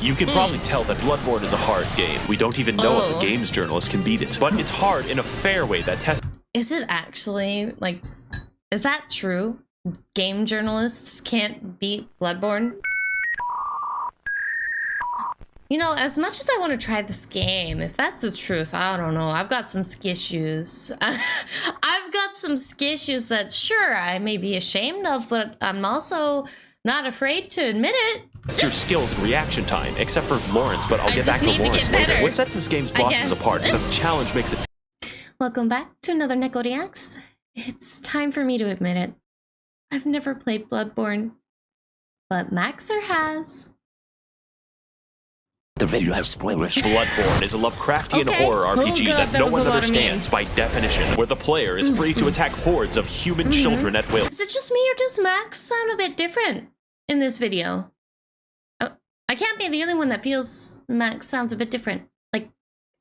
You can probably tell that Bloodborne is a hard game. We don't even know if a games journalist can beat it. But it's hard in a fair way that tests... Is it actually, like, is that true? Game journalists can't beat Bloodborne? You know, as much as I want to try this game, if that's the truth, I don't know. I've got some skissues. I've got some skissues that, sure, I may be ashamed of, but I'm also not afraid to admit it. Your skills and reaction time, except for Lawrence, but I'll get back to Lawrence later. What sets this game's bosses apart is that the challenge makes it... Welcome back to another NEKO Reacts. It's time for me to admit it. I've never played Bloodborne, but Max0r has. The video has spoilers. Bloodborne is a Lovecraftian horror RPG that no one understands by definition, where the player is free to attack hordes of human children at will. Is it just me or does Max sound a bit different in this video? I can't be the only one that feels Max sounds a bit different. Like,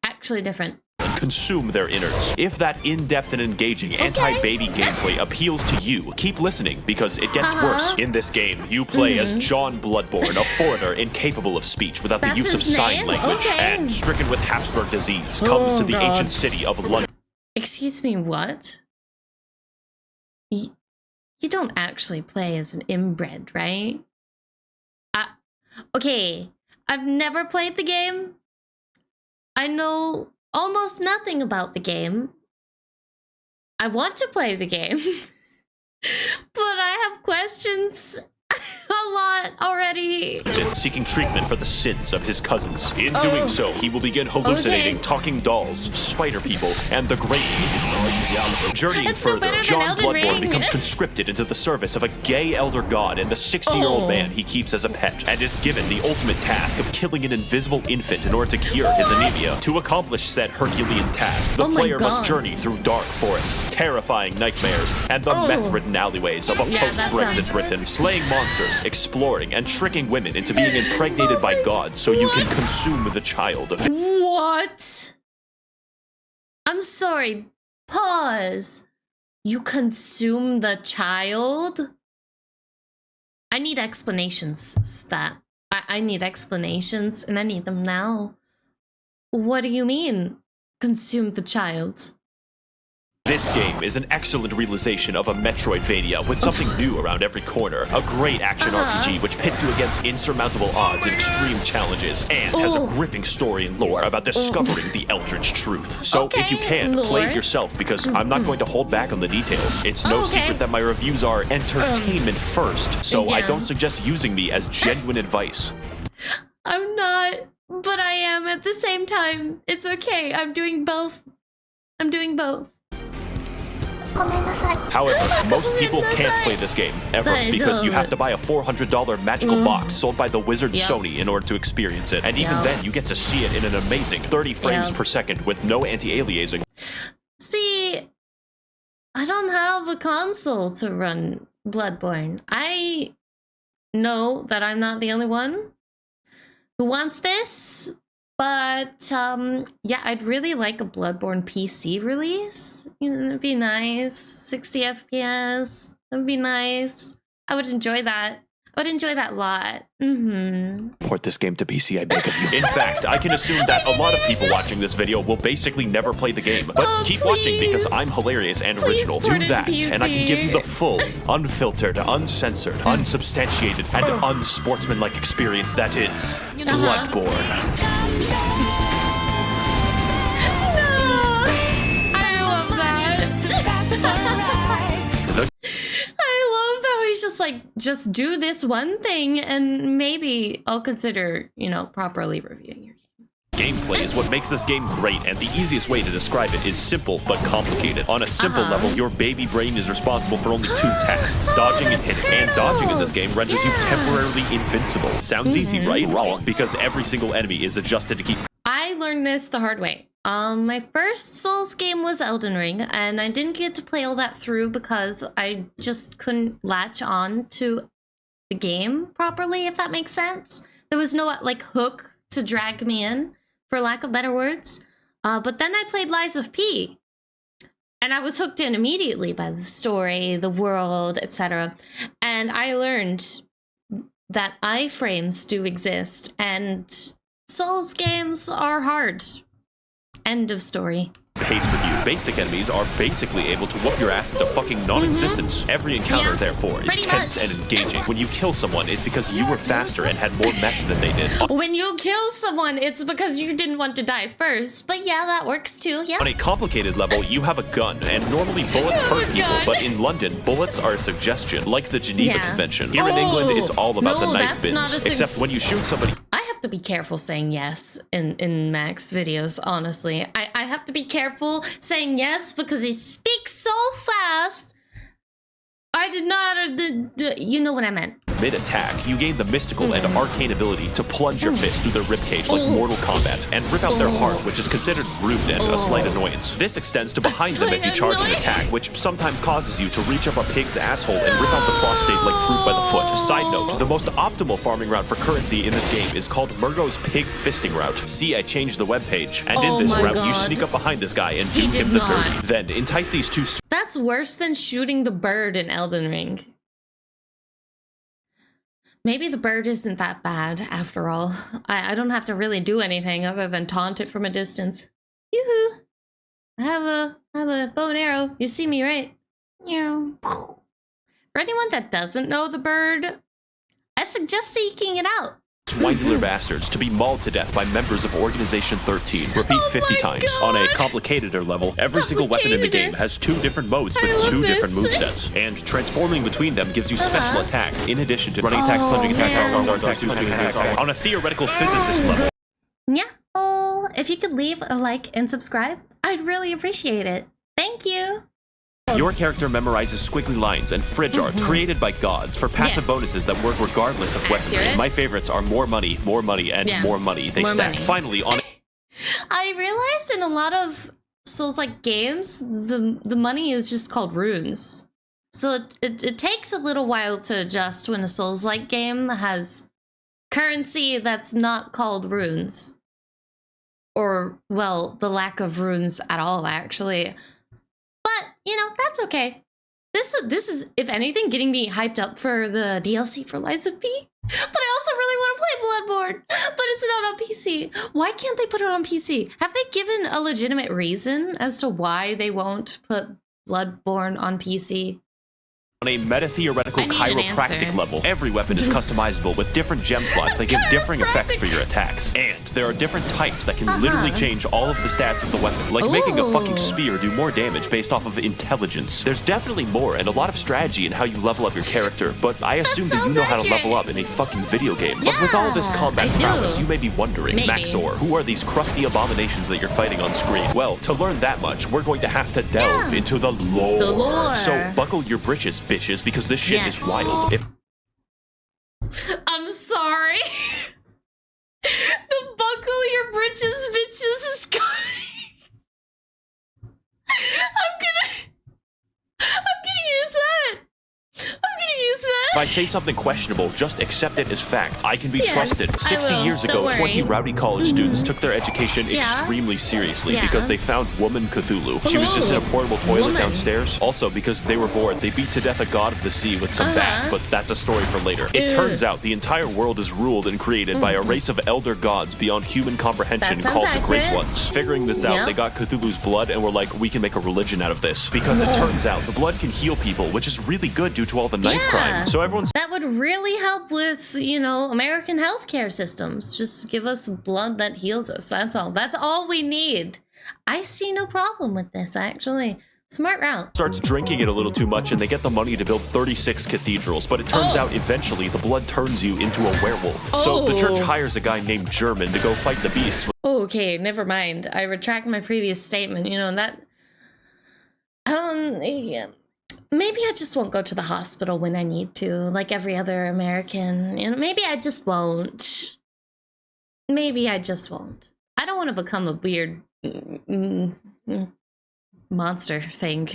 actually different. Consume their innards. If that in-depth and engaging anti-baby gameplay appeals to you, keep listening because it gets worse. In this game, you play as John Bloodborne, a foreigner incapable of speech without the use of sign language, and stricken with Habsburg disease, comes to the ancient city of London. Excuse me, what? You don't actually play as an inbred, right? Okay, I've never played the game. I know almost nothing about the game. I want to play the game, but I have questions a lot already. Seeking treatment for the sins of his cousins. In doing so, he will begin hallucinating talking dolls, spider people, and the great... Journeying further, John Bloodborne becomes conscripted into the service of a gay elder god and the 60-year-old man he keeps as a pet, and is given the ultimate task of killing an invisible infant in order to cure his anemia. To accomplish said Herculean task, the player must journey through dark forests, terrifying nightmares, and the meth-ridden alleyways of a post-Brexit Britain, slaying monsters, exploring, and tricking women into being impregnated by gods so you can consume the child. What? I'm sorry. Pause. You consume the child? I need explanations, Stat. I need explanations, and I need them now. What do you mean, consume the child? This game is an excellent realization of a Metroidvania with something new around every corner. A great action RPG which pits you against insurmountable odds and extreme challenges, and has a gripping story and lore about discovering the eldritch truth. So if you can, play it yourself because I'm not going to hold back on the details. It's no secret that my reviews are entertainment first, so I don't suggest using me as genuine advice. I'm not, but I am at the same time. It's okay, I'm doing both. I'm doing both. However, most people can't play this game, ever, because you have to buy a $400 magical box sold by the wizard Sony in order to experience it. And even then, you get to see it in an amazing 30 frames per second with no anti-aliasing. See, I don't have a console to run Bloodborne. I know that I'm not the only one who wants this. But, yeah, I'd really like a Bloodborne PC release. You know, it'd be nice. 60 FPS. That'd be nice. I would enjoy that. I would enjoy that a lot. Port this game to PC, I beg of you. In fact, I can assume that a lot of people watching this video will basically never play the game. But keep watching because I'm hilarious and original. Do that, and I can give you the full, unfiltered, uncensored, unsubstantiated, and unsportsmanlike experience that is Bloodborne. Just like, just do this one thing and maybe I'll consider, you know, properly reviewing your game. Gameplay is what makes this game great, and the easiest way to describe it is simple but complicated. On a simple level, your baby brain is responsible for only 2 tasks, dodging and hitting. And dodging in this game renders you temporarily invincible. Sounds easy, right? Wrong, because every single enemy is adjusted to keep... I learned this the hard way. My first Souls game was Elden Ring, and I didn't get to play all that through because I just couldn't latch on to the game properly, if that makes sense. There was no, like, hook to drag me in, for lack of better words. But then I played Lies of P, and I was hooked in immediately by the story, the world, etc. And I learned that iframes do exist, and Souls games are hard. End of story. Pace with you. Basic enemies are basically able to whoop your ass into fucking non-existence. Every encounter, therefore, is tense and engaging. When you kill someone, it's because you were faster and had more mech than they did. When you kill someone, it's because you didn't want to die first. But yeah, that works too, yeah. On a complicated level, you have a gun, and normally bullets hurt people, but in London, bullets are a suggestion, like the Geneva Convention. Here in England, it's all about the knife bins, except when you shoot somebody... I have to be careful saying yes in Max videos, honestly. I have to be careful saying yes because he speaks so fast. I did not, you know what I meant. Mid-attack, you gain the mystical and arcane ability to plunge your fist through their ribcage like Mortal Kombat and rip out their heart, which is considered rude and a slight annoyance. This extends to behind them if you charge an attack, which sometimes causes you to reach up a pig's asshole and rip out the prostate like fruit by the foot. Side note, the most optimal farming route for currency in this game is called Murgo's pig fisting route. See, I changed the webpage, and in this route, you sneak up behind this guy and do him the dirty. Then entice these two... That's worse than shooting the bird in Elden Ring. Maybe the bird isn't that bad, after all. I don't have to really do anything other than taunt it from a distance. Yoo-hoo! I have a bow and arrow. You see me, right? Yeah. For anyone that doesn't know the bird, I suggest seeking it out. Swingular bastards to be mauled to death by members of Organization 13. Repeat 50 times. On a complicateder level, every single weapon in the game has 2 different modes with 2 different movesets. And transforming between them gives you special attacks, in addition to running attacks, plunging attacks, on a theoretical physicist level. Yeah. Oh, if you could leave a like and subscribe, I'd really appreciate it. Thank you. Your character memorizes squiggly lines and fridge art created by gods for passive bonuses that work regardless of weaponry. My favorites are more money, and more money. They stack. Finally, on... I realized in a lot of Souls-like games, the money is just called runes. So it takes a little while to adjust when a Souls-like game has currency that's not called runes. Or, well, the lack of runes at all, actually. But, you know, that's okay. This is, if anything, getting me hyped up for the DLC for Lies of P. But I also really want to play Bloodborne. But it's not on PC. Why can't they put it on PC? Have they given a legitimate reason as to why they won't put Bloodborne on PC? On a meta-theoretical chiropractic level, every weapon is customizable with different gem slots that give differing effects for your attacks. And there are different types that can literally change all of the stats of the weapon, like making a fucking spear do more damage based off of intelligence. There's definitely more and a lot of strategy in how you level up your character, but I assume that you know how to level up in a fucking video game. But with all this combat prowess, you may be wondering, Max0r, who are these crusty abominations that you're fighting on screen? Well, to learn that much, we're going to have to delve into the lore. So buckle your britches, bitches, because this shit is wild. I'm sorry. The buckle your britches, bitches is coming. I'm gonna use that. I'm gonna use that. If I say something questionable, just accept it as fact. I can be trusted. 60 years ago, 20 rowdy college students took their education extremely seriously because they found Woman Cthulhu. She was just in a portable toilet downstairs. Also, because they were bored, they beat to death a god of the sea with some bats, but that's a story for later. It turns out the entire world is ruled and created by a race of elder gods beyond human comprehension called the Great Ones. Figuring this out, they got Cthulhu's blood and were like, we can make a religion out of this. Because it turns out the blood can heal people, which is really good due to all the knife crime. So everyone's... That would really help with, you know, American healthcare systems. Just give us blood that heals us. That's all. That's all we need. I see no problem with this, actually. Smart route. Starts drinking it a little too much and they get the money to build 36 cathedrals, but it turns out eventually the blood turns you into a werewolf. So the church hires a guy named German to go fight the beasts. Okay, never mind. I retract my previous statement. You know, that... Maybe I just won't go to the hospital when I need to, like every other American. You know, maybe I just won't. Maybe I just won't. I don't want to become a weird monster thing.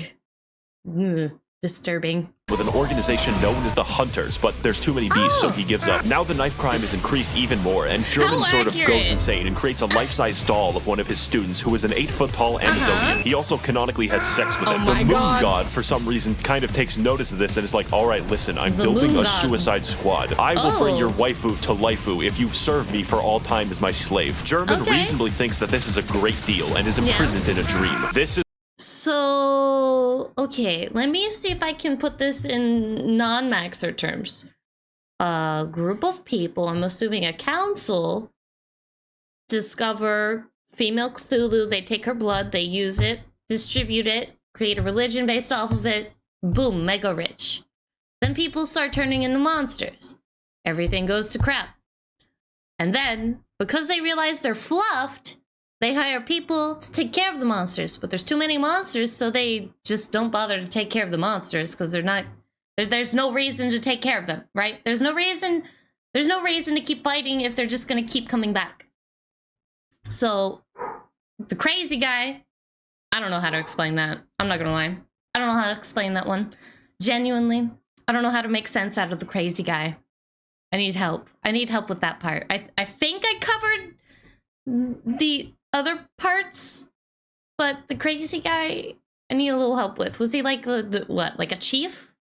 disturbing. With an organization known as the Hunters, but there's too many beasts, so he gives up. Now the knife crime is increased even more, and German sort of goes insane and creates a life-size doll of one of his students, who is an 8-foot-tall Amazonian. He also canonically has sex with him. The Moon God, for some reason, kind of takes notice of this and is like, all right, listen, I'm building a suicide squad. I will bring your waifu to Laifu if you serve me for all time as my slave. German reasonably thinks that this is a great deal and is imprisoned in a dream. This is So, okay, let me see if I can put this in non-MAXOR terms. A group of people, I'm assuming a council, discover female Cthulhu, they take her blood, they use it, distribute it, create a religion based off of it, boom, mega rich. Then people start turning into monsters. Everything goes to crap. And then, because they realize they're fluffed, they hire people to take care of the monsters, but there's too many monsters, so they just don't bother to take care of the monsters because they're not. There's no reason to take care of them, right? There's no reason to keep fighting if they're just gonna keep coming back. So, the crazy guy, I don't know how to explain that. I'm not gonna lie. I don't know how to explain that one. Genuinely, I don't know how to make sense out of the crazy guy. I need help. I need help with that part. I think I covered the other parts, but the crazy guy I need a little help with. Was he like the what, like a chief?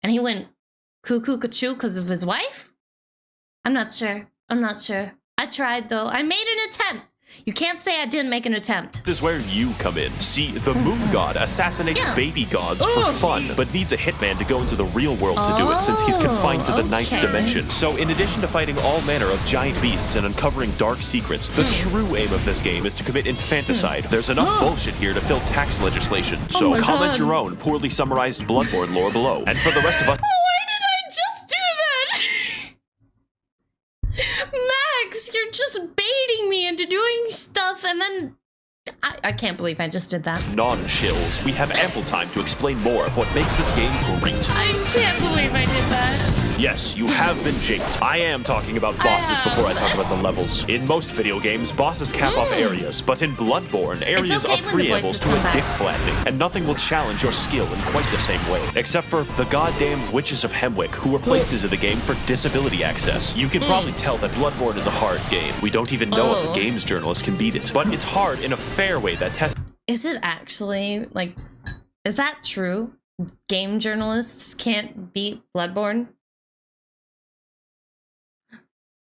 And he went cuckoo cuckoo because of his wife? I'm not sure. I'm not sure. I tried though. I made an attempt. You can't say I didn't make an attempt. This is where you come in. See, the Moon God assassinates baby gods for fun, but needs a hitman to go into the real world to do it since he's confined to the ninth dimension. So in addition to fighting all manner of giant beasts and uncovering dark secrets, the true aim of this game is to commit infanticide. There's enough bullshit here to fill tax legislation. So comment your own poorly summarized Bloodborne lore below. And for the rest of us... Max, you're just baiting me into doing stuff, and then I can't believe I just did that. Non-chills. We have ample time to explain more of what makes this game great. I can't believe I did that. Yes, you have been japed. I am talking about bosses before I talk about the levels. In most video games, bosses cap off areas, but in Bloodborne, areas are preambles to a dick flattening, and nothing will challenge your skill in quite the same way. Except for the goddamn Witches of Hemwick, who were placed into the game for disability access. You can probably tell that Bloodborne is a hard game. We don't even know if a games journalist can beat it, but it's hard in a fair way that tests... Is it actually, like, is that true? Game journalists can't beat Bloodborne?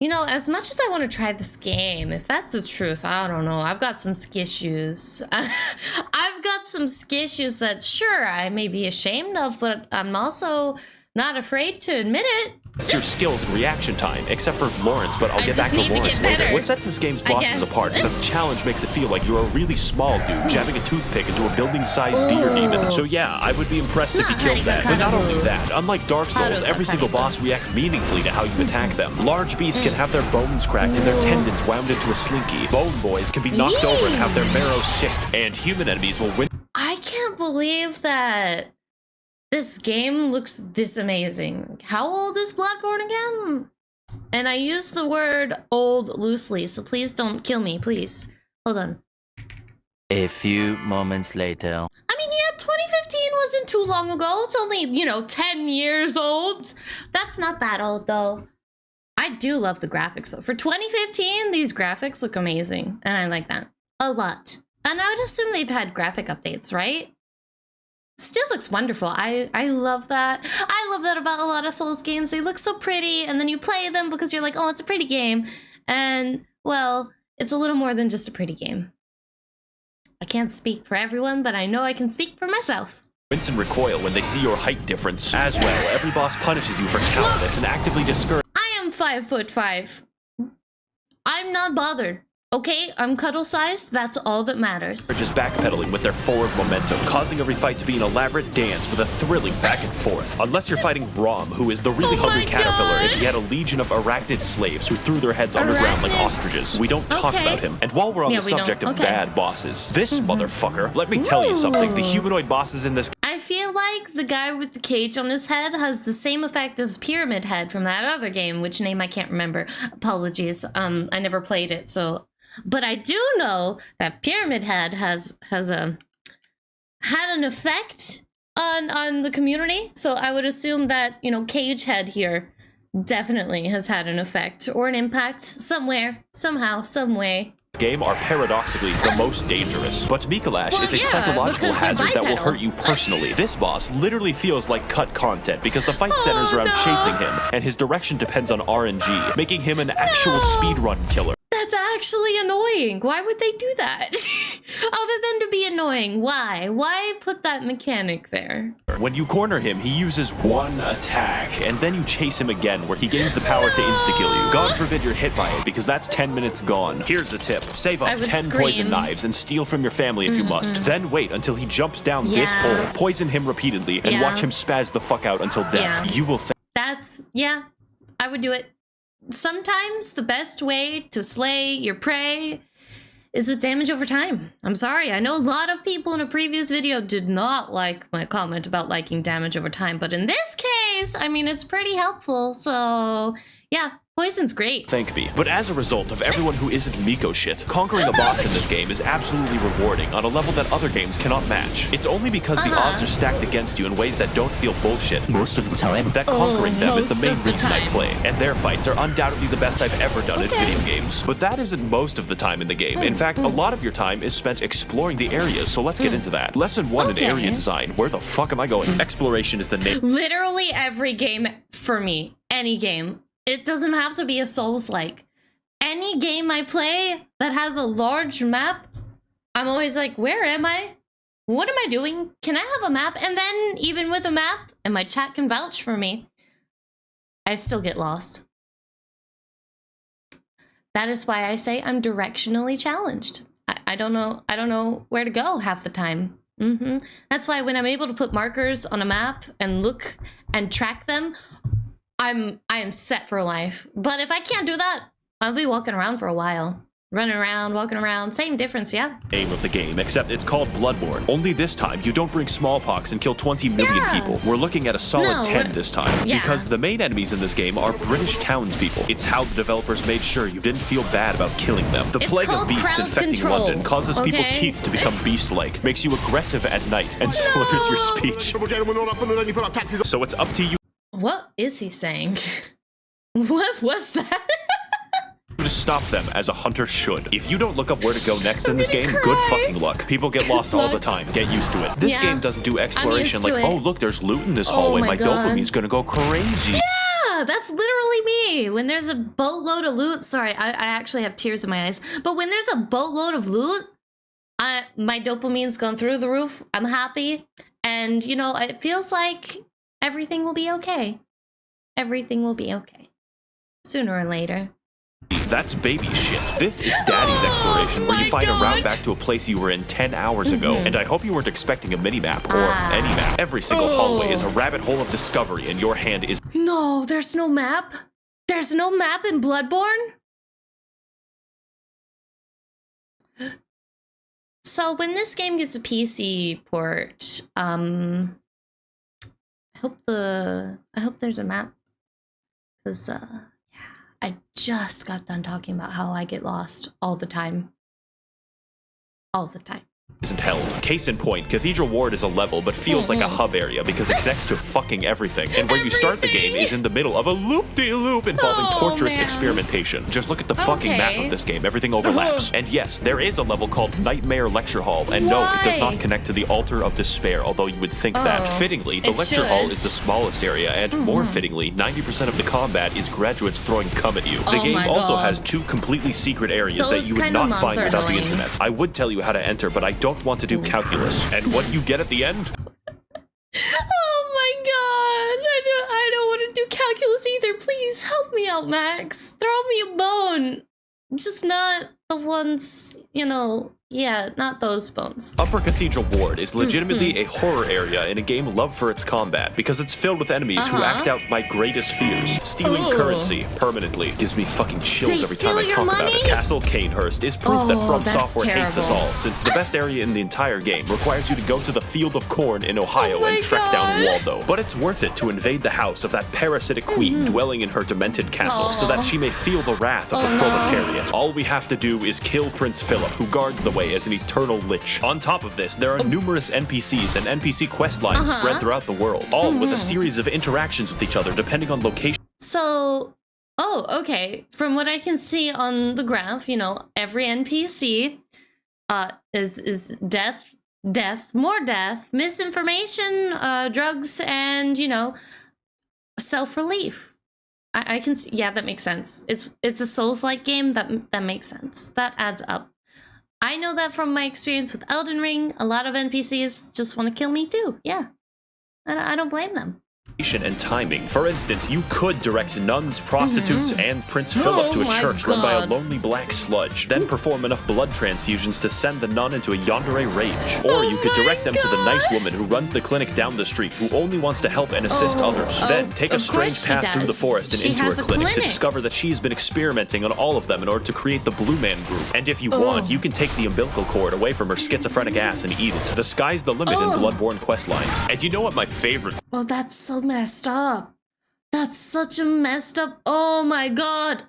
You know, as much as I want to try this game, if that's the truth, I don't know. I've got some skissues. I've got some skissues that, sure, I may be ashamed of, but I'm also not afraid to admit it. Your skills and reaction time, except for Lawrence, but I'll get back to Lawrence later. What sets this game's bosses apart is that the challenge makes it feel like you're a really small dude jabbing a toothpick into a building-sized deer demon. So yeah, I would be impressed if you killed that. But not only that, unlike Dark Souls, every single boss reacts meaningfully to how you attack them. Large beasts can have their bones cracked and their tendons wound into a slinky. Bone boys can be knocked over and have their marrow sicked. And human enemies will win. I can't believe that this game looks this amazing. How old is Bloodborne again? And I use the word old loosely, so please don't kill me, please. Hold on. A few moments later. I mean, yeah, 2015 wasn't too long ago. It's only, you know, 10 years old. That's not that old, though. I do love the graphics, though. For 2015, these graphics look amazing, and I like that a lot. And I would assume they've had graphic updates, right? Still looks wonderful. I love that. I love that about a lot of Souls games. They look so pretty, and then you play them because you're like, oh, it's a pretty game. And, well, it's a little more than just a pretty game. I can't speak for everyone, but I know I can speak for myself. Wince and recoil when they see your height difference. As well, every boss punishes you for cowardice and actively discourages. I am 5'5". I'm not bothered. Okay, I'm cuddle-sized, that's all that matters. They're just backpedaling with their forward momentum, causing every fight to be an elaborate dance with a thrilling back and forth. Unless you're fighting Rom, who is the really hungry caterpillar if he had a legion of arachnid slaves who threw their heads underground like ostriches. We don't talk about him. And while we're on the subject of bad bosses, this motherfucker, let me tell you something, the humanoid bosses in this... I feel like the guy with the cage on his head has the same effect as Pyramid Head from that other game, which name I can't remember. Apologies, I never played it, so... But I do know that Pyramid Head had an effect on the community. So I would assume that, you know, Cagehead here definitely has had an effect or an impact somewhere, somehow, some way. Game are paradoxically the most dangerous, but Mikolash is a psychological hazard that will hurt you personally. This boss literally feels like cut content because the fight centers around chasing him, and his direction depends on RNG, making him an actual speedrun killer. That's actually annoying. Why would they do that? Other than to be annoying, why? Why put that mechanic there? When you corner him, he uses one attack, and then you chase him again, where he gains the power to insta-kill you. God forbid you're hit by it, because that's 10 minutes gone. Here's a tip. Save up 10 poison knives and steal from your family if you must. Then wait until he jumps down this hole, poison him repeatedly, and watch him spaz the fuck out until death. You will That's, I would do it. Sometimes the best way to slay your prey is with damage over time. I'm sorry, I know a lot of people in a previous video did not like my comment about liking damage over time, but in this case, I mean, it's pretty helpful, so yeah. Poison's great. Thank me. But as a result of everyone who isn't Miko shit, conquering a boss in this game is absolutely rewarding on a level that other games cannot match. It's only because the odds are stacked against you in ways that don't feel bullshit most of the time that conquering them is the main reason I play, and their fights are undoubtedly the best I've ever done in video games. But that isn't most of the time in the game. In fact, a lot of your time is spent exploring the areas, so let's get into that. Lesson 1 in area design. Where the fuck am I going? Exploration is the name. Literally every game for me, any game. It doesn't have to be a Souls-like. Any game I play that has a large map, I'm always like, where am I? What am I doing? Can I have a map? And then even with a map, and my chat can vouch for me, I still get lost. That is why I say I'm directionally challenged. I don't know where to go half the time. That's why when I'm able to put markers on a map and look and track them, I am set for life. But if I can't do that, I'll be walking around for a while. Running around, walking around, same difference, yeah. Name of the game, except it's called Bloodborne. Only this time, you don't bring smallpox and kill 20 million people. We're looking at a solid 10 this time. Because the main enemies in this game are British townspeople. It's how the developers made sure you didn't feel bad about killing them. The plague of beasts infecting London causes people's teeth to become beast-like, makes you aggressive at night, and slurs your speech. So it's up to you. What is he saying? What was that? To stop them as a hunter should. If you don't look up where to go next in this game, good fucking luck. People get lost all the time. Get used to it. This game doesn't do exploration like, oh look, there's loot in this hallway. My dopamine's gonna go crazy. Yeah, that's literally me. When there's a boatload of loot, sorry, I actually have tears in my eyes. But when there's a boatload of loot, my dopamine's gone through the roof. I'm happy. And you know, it feels like everything will be okay. Everything will be okay. Sooner or later. That's baby shit. This is daddy's exploration, where you find a route back to a place you were in 10 hours ago. And I hope you weren't expecting a mini-map or any map. Every single hallway is a rabbit hole of discovery, and your hand is... No, there's no map? There's no map in Bloodborne? So when this game gets a PC port, I hope there's a map. Because, I just got done talking about how I get lost all the time. All the time. Isn't held. Case in point, Cathedral Ward is a level, but feels like a hub area because it connects to fucking everything. And where you start the game is in the middle of a loop-de-loop involving torturous experimentation. Just look at the fucking map of this game. Everything overlaps. And yes, there is a level called Nightmare Lecture Hall. And no, it does not connect to the Altar of Despair, although you would think that. Fittingly, the Lecture Hall is the smallest area, and more fittingly, 90% of the combat is graduates throwing cum at you. The game also has 2 completely secret areas that you would not find without the internet. I would tell you how to enter, but I don't want to do calculus. And what you get at the end? Oh my god. I don't want to do calculus either. Please help me out, Max. Throw me a bone. Just not the ones, you know, yeah, not those bones. Upper Cathedral Ward is legitimately a horror area in a game loved for its combat because it's filled with enemies who act out my greatest fears. Stealing currency permanently gives me fucking chills every time I talk about it. Castle Canehurst is proof that From Software hates us all, since the best area in the entire game requires you to go to the Field of Corn in Ohio and trek down Waldo. But it's worth it to invade the house of that parasitic queen dwelling in her demented castle so that she may feel the wrath of the proletariat. All we have to do is kill Prince Philip, who guards the way away as an eternal lich. On top of this, there are numerous NPCs and NPC quest lines spread throughout the world, all with a series of interactions with each other depending on location. So, okay. From what I can see on the graph, you know, every NPC is death, more death, misinformation, drugs, and, you know, self-relief. I can see, yeah, that makes sense. It's a Souls-like game, that makes sense. That adds up. I know that from my experience with Elden Ring. A lot of NPCs just want to kill me too. Yeah, I don't blame them. And timing. For instance, you could direct nuns, prostitutes, and Prince Philip to a church run by a lonely black sludge, then perform enough blood transfusions to send the nun into a yandere rage. Or you could direct them to the nice woman who runs the clinic down the street, who only wants to help and assist others. Then take a strange path through the forest and into her clinic to discover that she has been experimenting on all of them in order to create the Blue Man Group. And if you want, you can take the umbilical cord away from her schizophrenic ass and eat it. The sky's the limit in Bloodborne quest lines. And you know what my favorite... Oh, that's so messed up. That's such a messed up. Oh my god.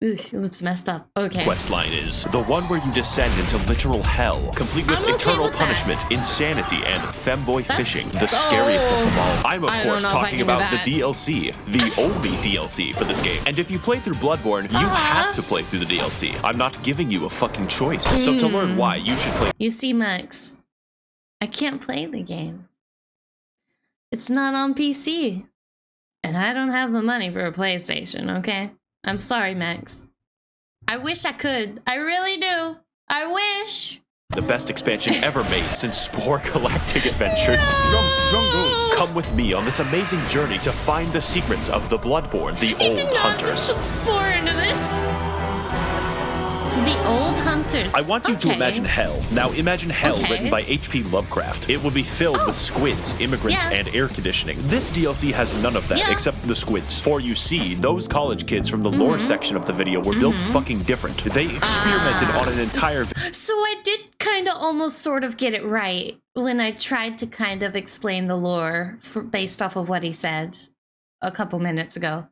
It's messed up. Okay. Questline is the one where you descend into literal hell, complete with eternal punishment, insanity, and femboy fishing. The scariest of them all. I'm of course talking about the DLC, the only DLC for this game. And if you play through Bloodborne, you have to play through the DLC. I'm not giving you a fucking choice. So to learn why, you should play. You see, Max, I can't play the game. It's not on PC. And I don't have the money for a PlayStation, okay? I'm sorry, Max. I wish I could. I really do. I wish. The best expansion ever made since Spore Galactic Adventures. Come with me on this amazing journey to find the secrets of the Bloodborne, the Old Hunters. Just put Spore into this. The Old Hunters. I want you to imagine hell. Now imagine hell written by H.P. Lovecraft. It would be filled with squids, immigrants, and air conditioning. This DLC has none of that except the squids. For you see, those college kids from the lore section of the video were built fucking different. They experimented on an entire... So I did kind of almost sort of get it right when I tried to kind of explain the lore based off of what he said a couple minutes ago.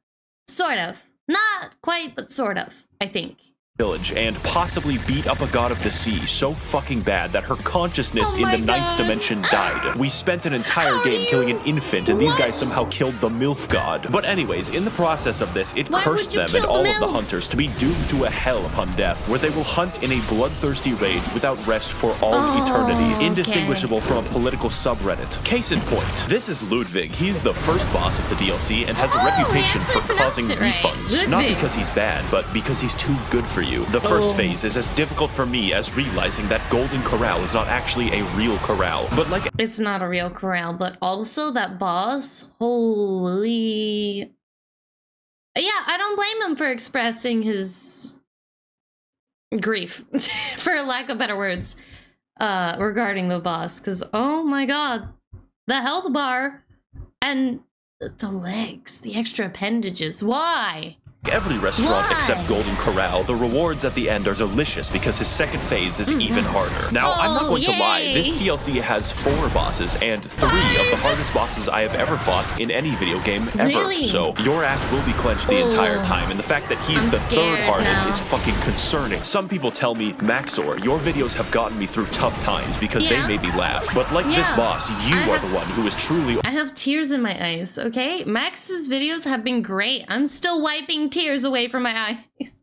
Sort of. Not quite, but sort of, I think. Village and possibly beat up a god of the sea so fucking bad that her consciousness in the ninth dimension died. We spent an entire game killing an infant, and these guys somehow killed the MILF god. But anyways, in the process of this, it cursed them and all of the hunters to be doomed to a hell upon death, where they will hunt in a bloodthirsty rage without rest for all eternity, indistinguishable from a political subreddit. Case in point, this is Ludwig. He's the first boss of the DLC and has a reputation for causing refunds. Not because he's bad, but because he's too good for you. The first phase is as difficult for me as realizing that Golden Corral is not actually a real corral, but like... It's not a real corral, but also that boss, holy... Yeah, I don't blame him for expressing his grief, for lack of better words, regarding the boss, because oh my god, the health bar and the legs, the extra appendages, why? Every restaurant except Golden Corral, the rewards at the end are delicious because his second phase is even harder. Now, I'm not going to lie, this DLC has 4 bosses and 3 of the hardest bosses I have ever fought in any video game ever. So your ass will be clenched the entire time, and the fact that he's the 3rd hardest is fucking concerning. Some people tell me, Max0r, your videos have gotten me through tough times because they made me laugh. But like this boss, you are the one who is truly... I have tears in my eyes, okay? Max's videos have been great. I'm still wiping tears away from my eyes.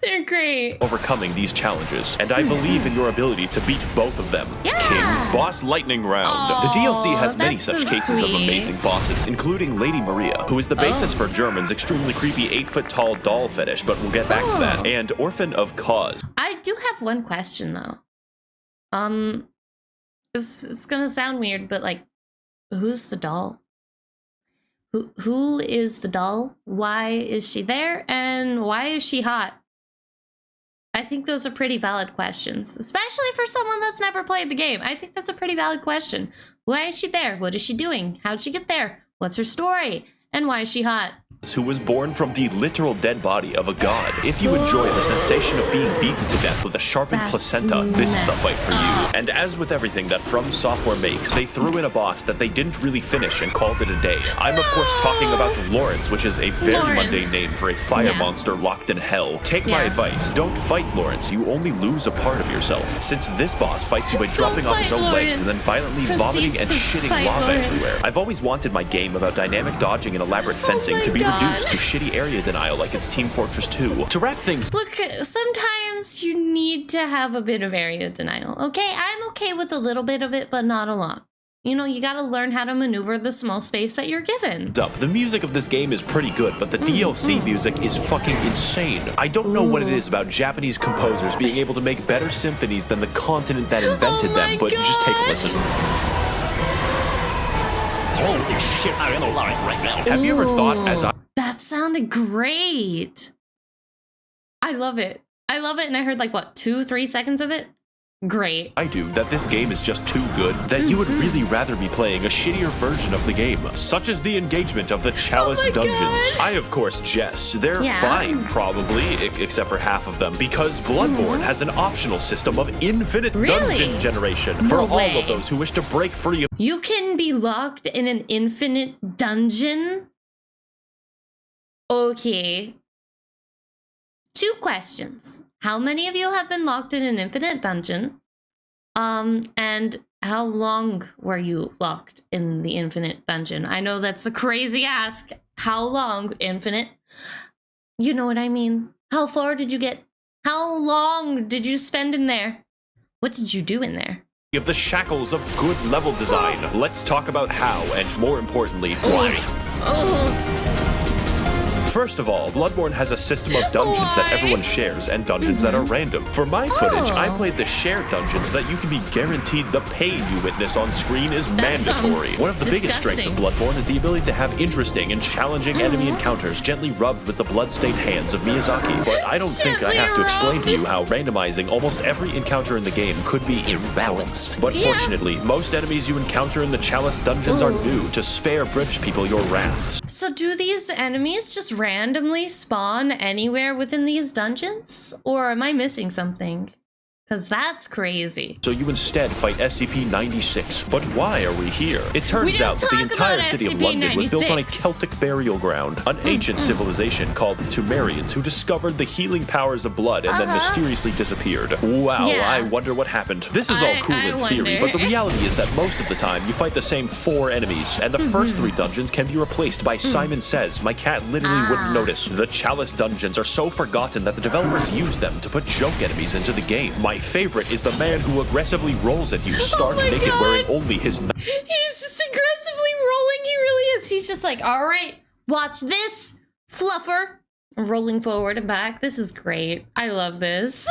They're great. Overcoming these challenges, and I believe in your ability to beat both of them. King Boss Lightning Round. The DLC has many such cases of amazing bosses, including Lady Maria, who is the basis for German's extremely creepy 8-foot-tall doll fetish, but we'll get back to that, and Orphan of Cause. I do have one question, though. It's gonna sound weird, but like, who's the doll? Who is the doll? Why is she there? And why is she hot? I think those are pretty valid questions, especially for someone that's never played the game. I think that's a pretty valid question. Why is she there? What is she doing? How'd she get there? What's her story? And why is she hot? who was born from the literal dead body of a god. If you enjoy the sensation of being beaten to death with a sharpened placenta, this is the fight for you. And as with everything that From Software makes, they threw in a boss that they didn't really finish and called it a day. I'm of course talking about Lawrence, which is a very mundane name for a fire monster locked in hell. Take my advice, don't fight Lawrence, you only lose a part of yourself, since this boss fights you by dropping off his own legs and then violently vomiting and shitting lava everywhere. I've always wanted my game about dynamic dodging and elaborate fencing to be reduced to shitty area denial like it's Team Fortress 2. To wrap things... Look, sometimes you need to have a bit of area denial, okay? I'm okay with a little bit of it, but not a lot. You know, you gotta learn how to maneuver the small space that you're given. The music of this game is pretty good, but the DLC music is fucking insane. I don't know what it is about Japanese composers being able to make better symphonies than the continent that invented them, but just take a listen. Holy shit, I am alive right now. Have you ever thought as I... That sounded great. I love it. I love it, and I heard like, what, 2-3 seconds of it? Great. I do that this game is just too good that you would really rather be playing a shittier version of the game, such as the engagement of the Chalice dungeons. I of course jest. They're fine, probably, except for half of them, because Bloodborne has an optional system of infinite dungeon generation for all of those who wish to break free of... You can be locked in an infinite dungeon? Okay. 2 questions. How many of you have been locked in an infinite dungeon? And how long were you locked in the infinite dungeon? I know that's a crazy ask. How long, infinite? You know what I mean. How far did you get? How long did you spend in there? What did you do in there? Of the shackles of good level design. Let's talk about how, and more importantly, why. First of all, Bloodborne has a system of dungeons that everyone shares and dungeons that are random. For my footage, I played the shared dungeons so that you can be guaranteed the pain you witness on screen is mandatory. One of the biggest strengths of Bloodborne is the ability to have interesting and challenging enemy encounters gently rubbed with the blood-stained hands of Miyazaki. But I don't think I have to explain to you how randomizing almost every encounter in the game could be imbalanced. But fortunately, most enemies you encounter in the Chalice dungeons are new to spare British people your wrath. So do these enemies just randomly spawn anywhere within these dungeons? Or am I missing something? Because that's crazy. So you instead fight SCP-96. But why are we here? It turns out that the entire city of London was built on a Celtic burial ground, an ancient civilization called the Sumerians who discovered the healing powers of blood and then mysteriously disappeared. Wow, I wonder what happened. This is all cool in theory, but the reality is that most of the time you fight the same 4 enemies, and the first 3 dungeons can be replaced by Simon Says. My cat literally wouldn't notice. The Chalice dungeons are so forgotten that the developers use them to put joke enemies into the game. My favorite is the man who aggressively rolls at you stark naked wearing only his... He's just aggressively rolling, he really is. He's just like, all right, watch this, fluffer. Rolling forward and back. This is great. I love this.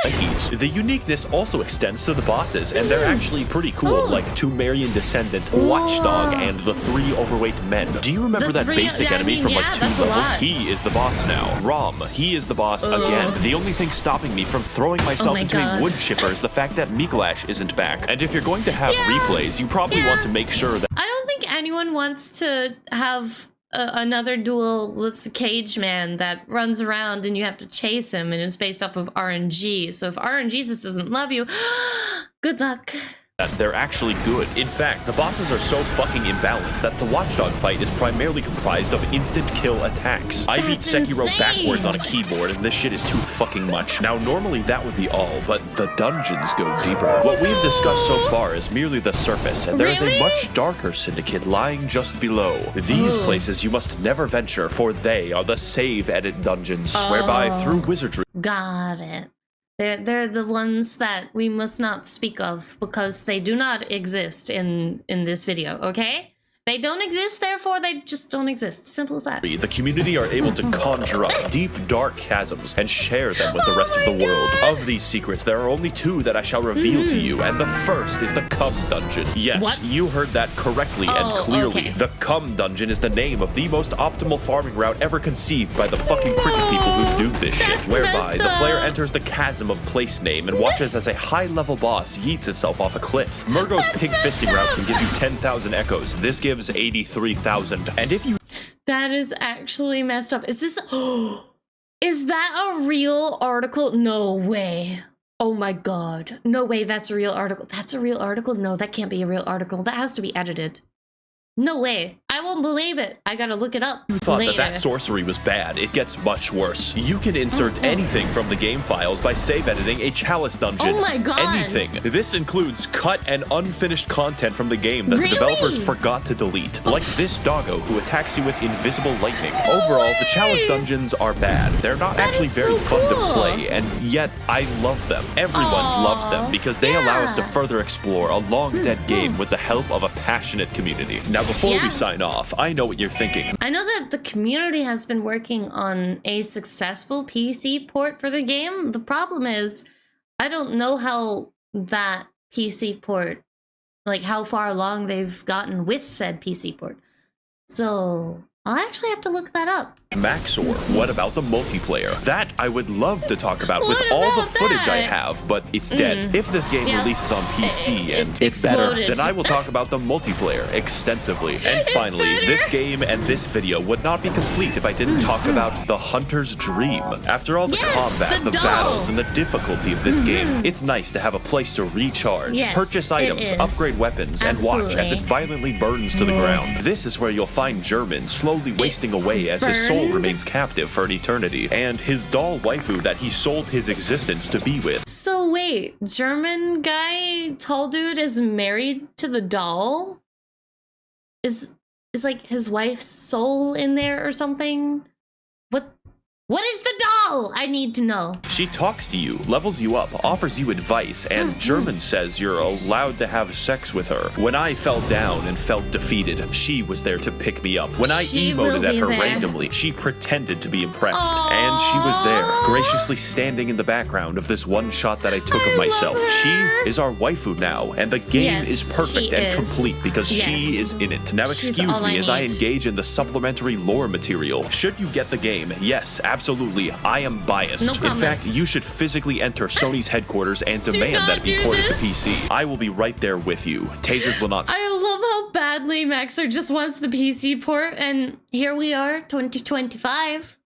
The uniqueness also extends to the bosses, and they're actually pretty cool, like Tumerian Descendant, Watchdog, and the 3 overweight men. Do you remember that basic enemy from like 2 levels? He is the boss now. Rom, he is the boss again. The only thing stopping me from throwing myself into a wood chipper is the fact that Mikolash isn't back. And if you're going to have replays, you probably want to make sure that... I don't think anyone wants to have another duel with the Cage Man that runs around and you have to chase him, and it's based off of RNG. So if RNG just doesn't love you, good luck. They're actually good. In fact, the bosses are so fucking imbalanced that the Watchdog fight is primarily comprised of instant kill attacks. I beat Sekiro backwards on a keyboard, and this shit is too fucking much. Now, normally that would be all, but the dungeons go deeper. What we've discussed so far is merely the surface, and there is a much darker syndicate lying just below. These places you must never venture, for they are the save edit dungeons, whereby through wizardry... Got it. They're the ones that we must not speak of because they do not exist in this video, okay? They don't exist, therefore they just don't exist. Simple as that. The community are able to conjure up deep, dark chasms and share them with the rest of the world. Of these secrets, there are only 2 that I shall reveal to you, and the first is the Cum Dungeon. Yes, you heard that correctly and clearly. The Cum Dungeon is the name of the most optimal farming route ever conceived by the fucking cricket people who do this shit, whereby the player enters the chasm of place name and watches as a high-level boss yeets itself off a cliff. Murgo's pig fisting route can give you 10,000 echoes. This gives 83,000. And if you... That is actually messed up. Is this... Is that a real article? No way. Oh my god. No way that's a real article. That's a real article? No, that can't be a real article. That has to be edited. No way. I won't believe it. I gotta look it up. You thought later. that sorcery was bad. It gets much worse. You can insert anything from the game files by save editing a Chalice dungeon. Oh my god. Anything. This includes cut and unfinished content from the game that the developers forgot to delete. Like this doggo who attacks you with invisible lightning. Overall, the Chalice dungeons are bad. They're not actually very fun to play, and yet I love them. Everyone loves them because they allow us to further explore a long-dead game with the help of a passionate community. Now, before we sign off, I know what you're thinking. I know that the community has been working on a successful PC port for the game. The problem is, I don't know how that PC port, like how far along they've gotten with said PC port. So I'll actually have to look that up. MAXOR, what about the multiplayer? That I would love to talk about with all the footage I have, but it's dead. If this game releases on PC and it's better, then I will talk about the multiplayer extensively. And finally, this game and this video would not be complete if I didn't talk about the Hunter's Dream. After all the combat, the battles, and the difficulty of this game, it's nice to have a place to recharge, purchase items, upgrade weapons, and watch as it violently burns to the ground. This is where you'll find German slowly wasting away as his soul remains captive for an eternity, and his doll waifu that he sold his existence to be with. So wait, German guy, tall dude is married to the doll? Is like his wife's soul in there or something? What is the doll? I need to know. She talks to you, levels you up, offers you advice, and German says you're allowed to have sex with her. When I fell down and felt defeated, she was there to pick me up. When I emoted at her randomly, she pretended to be impressed, and she was there, graciously standing in the background of this one shot that I took of myself. She is our waifu now, and the game is perfect and complete because she is in it. Now excuse me as I engage in the supplementary lore material. Should you get the game, yes, absolutely, I am biased. No comment. In fact, you should physically enter Sony's headquarters and demand that it be ported to PC. I will be right there with you. Tasers will not... I love how badly Max0r just wants the PC port, and here we are, 2025.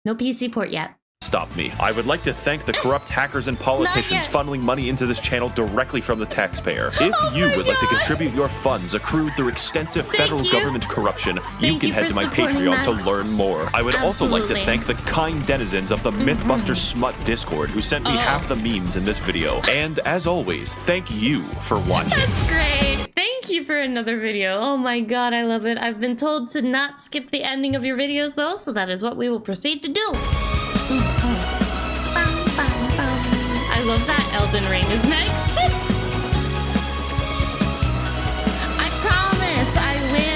No PC port yet. Stop me. I would like to thank the corrupt hackers and politicians funneling money into this channel directly from the taxpayer. If you would like to contribute your funds accrued through extensive federal government corruption, you can head to my Patreon to learn more. I would also like to thank the kind denizens of the Mythbusters Smut Discord who sent me half the memes in this video. And as always, thank you for watching. That's great. Thank you for another video. Oh my god, I love it. I've been told to not skip the ending of your videos though, so that is what we will proceed to do. I love that Elden Ring is next. I promise I will.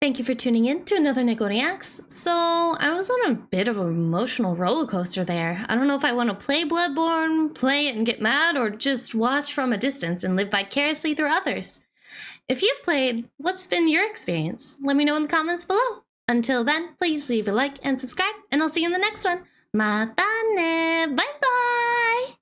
Thank you for tuning in to another NEKO Reacts. So I was on a bit of an emotional roller coaster there. I don't know if I want to play Bloodborne, play it and get mad, or just watch from a distance and live vicariously through others. If you've played, what's been your experience? Let me know in the comments below. Until then, please leave a like and subscribe, and I'll see you in the next one. Mata ne! Bye bye!